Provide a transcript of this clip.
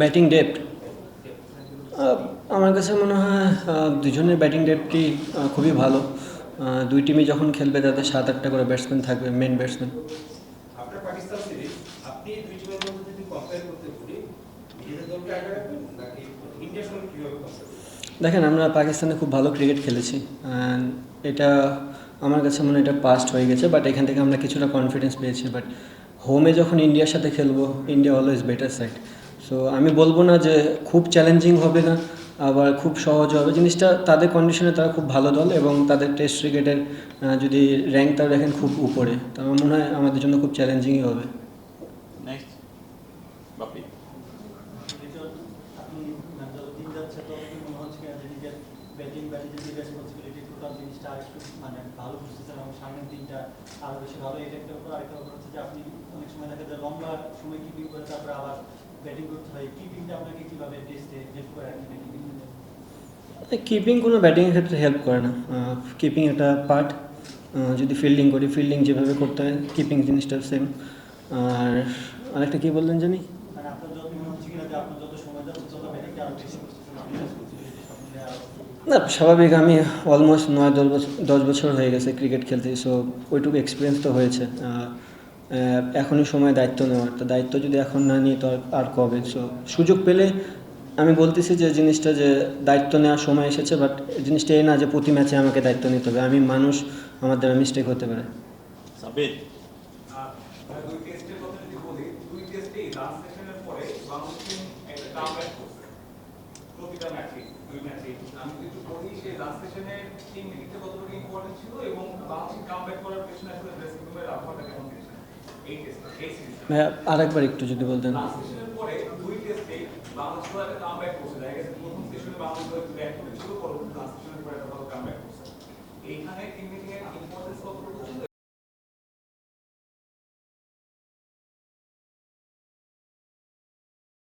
Batting depth আমার কাছে মনে হয় দুজনের ব্যাটিং ডেপথই খুবই ভালো। দুই টিমই যখন খেলবে তাদের 7-8টা করে ব্যাটসম্যান থাকবে, মেন ব্যাটসম্যান। আপনার পাকিস্তান সিরিজ আপনি দুই টিমের মধ্যে যদি কম্পেয়ার করতে বলি, নিজেদের দলকে আগে রাখবেন নাকি ইন্ডিয়ার সঙ্গে কীভাবে কম্পেয়ার করবেন? দেখেন, আমরা পাকিস্তানে খুব ভালো ক্রিকেট খেলেছি, অ্যান্ড এটা আমার কাছে মনে হয় এটা পাস্ট হয়ে গেছে, বাট এখান থেকে আমরা কিছুটা কনফিডেন্স পেয়েছি। বাট হোমে যখন ইন্ডিয়ার সাথে খেলবো, India always better side. So আমি বলবো না যে খুব চ্যালেঞ্জিং হবে না, আবার খুব সহজ হবে। জিনিসটা তাদের কন্ডিশনে তারা খুব ভালো দল, এবং তাদের টেস্ট ক্রিকেটের যদি র্যাঙ্কটাও দেখেন খুব উপরে, তো আমার মনে হয় আমাদের জন্য খুব চ্যালেঞ্জিংই হবে। নেক্সট বাপি। আপনি যত দিন যাচ্ছে তত কি মনে হচ্ছে যে নিজের ব্যাটিং বা নিজের যে রেসপন্সিবিলিটি টোটাল জিনিসটা আরেকটু মানে ভালো বুঝতেছেন এবং সামনের দিনটা আরও বেশি ভালো? এটা একটা ব্যাপার। আরেকটা ব্যাপার হচ্ছে যে আপনি অনেক সময় দেখা যায় লম্বা সময় কিপিং করে তারপরে আবার ব্যাটিং করতে হয়। কিপিংটা আপনাকে কীভাবে টেস্টে হেল্প করে আর কি ব্যাটিং? কিপিং কোনো ব্যাটিংয়ের ক্ষেত্রে হেল্প করে না। কিপিং একটা পার্ট। যদি ফিল্ডিং করি, ফিল্ডিং যেভাবে করতে হয় কিপিং জিনিসটা সেম। আর আরেকটা কী বললেন জানি? মানে আপনার যত মনে হচ্ছে কিনা যে আপনার যত সময় যাচ্ছে তত ব্যাটিংটা আরও বেশি করতেছেন, আপনি রেসপন্সিবিলিটি সব মিলে আরও। না, স্বাভাবিক। আমি অলমোস্ট 9-10 বছর হয়ে গেছে ক্রিকেট খেলতে, সো ওইটুকু এক্সপিরিয়েন্স তো হয়েছে। এখনই সময় দায়িত্ব নেওয়ার, তো দায়িত্ব যদি এখন না নিই তো আর কবে? সো সুযোগ পেলে আমি বলতেছি যে জিনিসটা যে দায়িত্ব নেওয়ার সময় এসেছে, বাট জিনিসটা এই না যে প্রতি ম্যাচে আমাকে দায়িত্ব নিতে হবে। আমি মানুষ, আমার দ্বারা মিস্টেক হতে পারে। সাবির। দুই টেস্টের কথা যদি বলি, দুই টেস্টেই লাস্ট সেশনের পরে বাংলাদেশ টিম একটা কামব্যাক করছে প্রতিটা ম্যাচে, দুই ম্যাচে। আমি যদি বলি সেই লাস্ট সেশনে টিম মিটিংটা কতটুকু ইম্পর্টেন্ট ছিল এবং বাংলাদেশ কামব্যাক করার পেছনে আসলে ড্রেসিং রুমের আবহাওয়াটা কেমন ছিল এই টেস্টে, এই সিরিজে? ভাইয়া আরেকবার একটু যদি বলতেন। লাস্ট সেশনের পরে দুই টেস্টেই বাংলাদেশ একটা কামব্যাক করছে। দেখা গেছে প্রথম সেশনে বাংলাদেশ একটু ব্যাক করেছিল, পরবর্তী লাস্ট সেশনের পরে একটা ভালো কামব্যাক করছে। এইখানে টিম মিটিং এর ইম্পর্টেন্স কতটুকু ছিল?